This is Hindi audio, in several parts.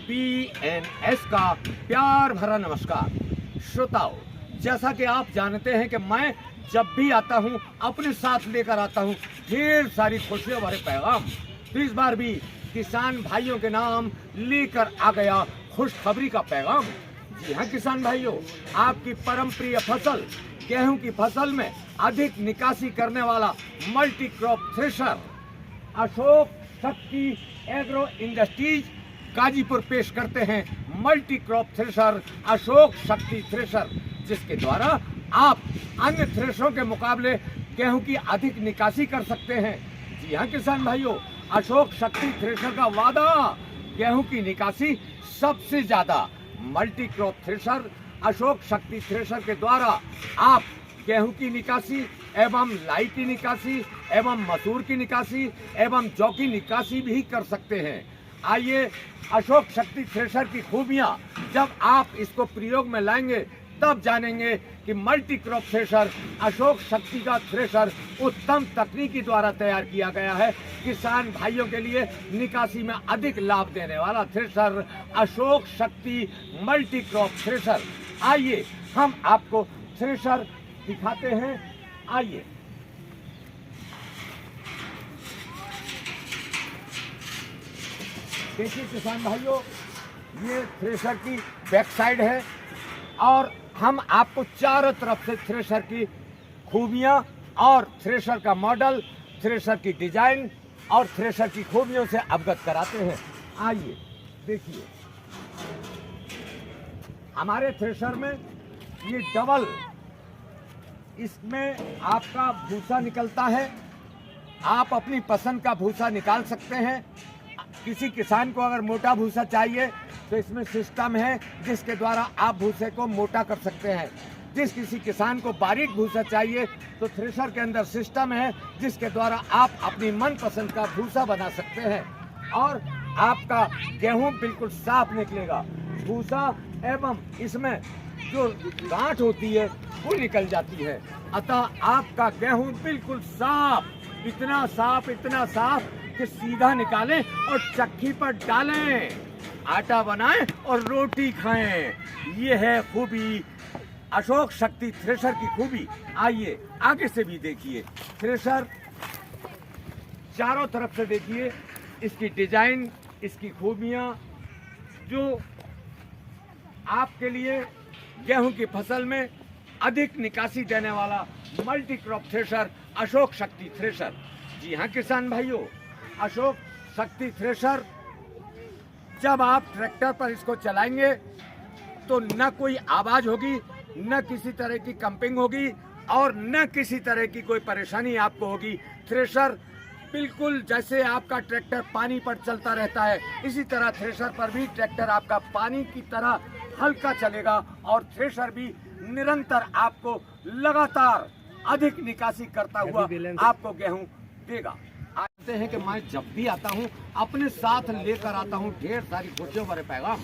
PNS का प्यार भरा नमस्कार। श्रोताओं, जैसा कि आप जानते हैं कि मैं जब भी आता हूं अपने साथ लेकर आता हूं ढेर सारी खुशियों भरे पैगाम। तो इस बार भी किसान भाइयों के नाम लेकर आ गया खुशखबरी का पैगाम। जी हाँ किसान भाइयों, आपकी परम प्रिय फसल गेहूं की फसल में अधिक निकासी करने वाला मल्टी क्रॉप थ्रेशर अशोक शक्ति एग्रो इंडस्ट्रीज गाजीपुर पेश करते हैं मल्टी क्रॉप थ्रेशर अशोक शक्ति थ्रेशर, जिसके द्वारा आप अन्य थ्रेशरों के मुकाबले गेहूं की अधिक निकासी कर सकते हैं। जी हाँ किसान भाइयों, अशोक शक्ति थ्रेशर का वादा गेहूं की निकासी सबसे ज्यादा। मल्टी क्रॉप थ्रेशर अशोक शक्ति थ्रेशर के द्वारा आप गेहूं की निकासी एवं लाई की निकासी एवं मसूर की निकासी एवं जौ की निकासी भी कर सकते हैं। आइए अशोक शक्ति थ्रेशर की खूबियां जब आप इसको प्रयोग में लाएंगे तब जानेंगे कि मल्टी क्रॉप थ्रेशर अशोक शक्ति का थ्रेशर उत्तम तकनीकी द्वारा तैयार किया गया है। किसान भाइयों के लिए निकासी में अधिक लाभ देने वाला थ्रेशर अशोक शक्ति मल्टी क्रॉप थ्रेशर। आइए हम आपको थ्रेशर दिखाते हैं। आइए देखिए किसान भाइयों, ये थ्रेशर की बैक साइड है और हम आपको चारों तरफ से थ्रेशर की खूबियां और थ्रेशर का मॉडल, थ्रेशर की डिजाइन और थ्रेशर की खूबियों से अवगत कराते हैं। आइए देखिए, हमारे थ्रेशर में ये डबल, इसमें आपका भूसा निकलता है। आप अपनी पसंद का भूसा निकाल सकते हैं। किसी किसान को अगर मोटा भूसा चाहिए तो इसमें सिस्टम है जिसके द्वारा आप भूसे को मोटा कर सकते हैं। जिस किसी किसान को बारीक भूसा चाहिए तो थ्रेशर के अंदर सिस्टम है जिसके द्वारा आप अपनी मनपसंद का भूसा बना सकते हैं और आपका गेहूं बिल्कुल साफ निकलेगा। भूसा एवं इसमें जो गांठ होती है वो निकल जाती है। अतः आपका गेहूं बिल्कुल साफ, इतना साफ कि सीधा निकालें और चक्की पर डालें, आटा बनाएं और रोटी खाएं। ये है खूबी अशोक शक्ति थ्रेशर की खूबी। आइए आगे से भी देखिए, थ्रेशर चारों तरफ से देखिए, इसकी डिजाइन, इसकी खूबियां, जो आपके लिए गेहूं की फसल में अधिक निकासी देने वाला मल्टी क्रॉप थ्रेशर अशोक शक्ति थ्रेशर। जी हाँ किसान भाइयों, अशोक शक्ति थ्रेशर जब आप ट्रैक्टर पर इसको चलाएंगे तो न कोई आवाज होगी, न किसी तरह की कंपिंग होगी और न किसी तरह की कोई परेशानी आपको होगी। थ्रेशर बिल्कुल जैसे आपका ट्रैक्टर पानी पर चलता रहता है, इसी तरह थ्रेशर पर भी ट्रैक्टर आपका पानी की तरह हल्का चलेगा और थ्रेशर भी निरंतर आपको लगातार अधिक निकासी करता हुआ आपको गेहूं देगा। आते हैं कि मैं जब भी आता हूं अपने साथ लेकर आता हूं ढेर सारी खुशियों भरे पैगाम।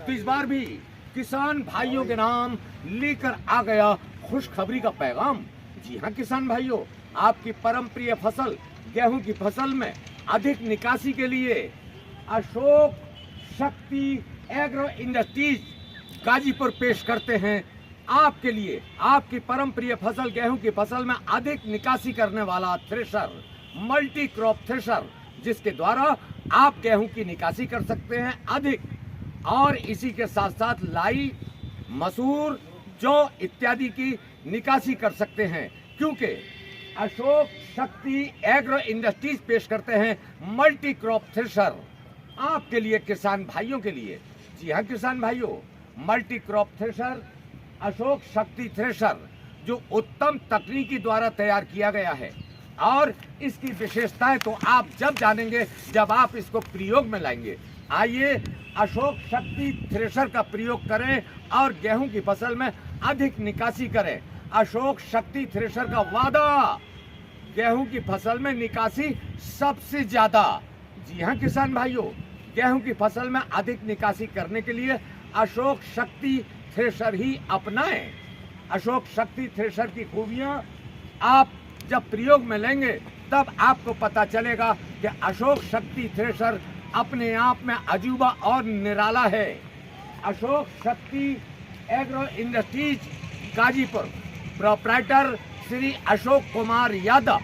तो इस बार भी किसान भाइयों के नाम लेकर आ गया खुशखबरी का पैगाम। जी हाँ किसान भाइयों, आपकी परम प्रिय फसल गेहूं की फसल में अधिक निकासी के लिए अशोक शक्ति एग्रो इंडस्ट्रीज गाजीपुर पेश करते हैं आपके लिए आपकी परम प्रिय फसल गेहूं की फसल में अधिक निकासी करने वाला थ्रेशर मल्टी क्रॉप थ्रेशर, जिसके द्वारा आप गेहूं की निकासी कर सकते हैं अधिक और इसी के साथ साथ लाई, मसूर, जौ इत्यादि की निकासी कर सकते हैं, क्योंकि अशोक शक्ति एग्रो इंडस्ट्रीज पेश करते हैं मल्टी क्रॉप थ्रेशर आपके लिए, किसान भाइयों के लिए। जी हाँ किसान भाइयों, मल्टी क्रॉप थ्रेशर अशोक शक्ति थ्रेशर जो उत्तम तकनीकी द्वारा तैयार किया गया है और इसकी विशेषताएं तो आप जब जानेंगे जब आप इसको प्रयोग में लाएंगे। आइए अशोक शक्ति थ्रेशर का प्रयोग करें और गेहूं की फसल में अधिक निकासी करें। अशोक शक्ति थ्रेशर का वादा गेहूं की फसल में निकासी सबसे ज्यादा। जी हाँ किसान भाइयों, गेहूं की फसल में अधिक निकासी करने के लिए अशोक शक्ति थ्रेशर ही अपनाएं। अशोक शक्ति थ्रेशर की खूबियां आप जब प्रयोग में लेंगे तब आपको पता चलेगा कि अशोक शक्ति थ्रेशर अपने आप में अजूबा और निराला है। अशोक शक्ति agro industries Ghazipur, proprietor Shri Ashok Kumar Yadav.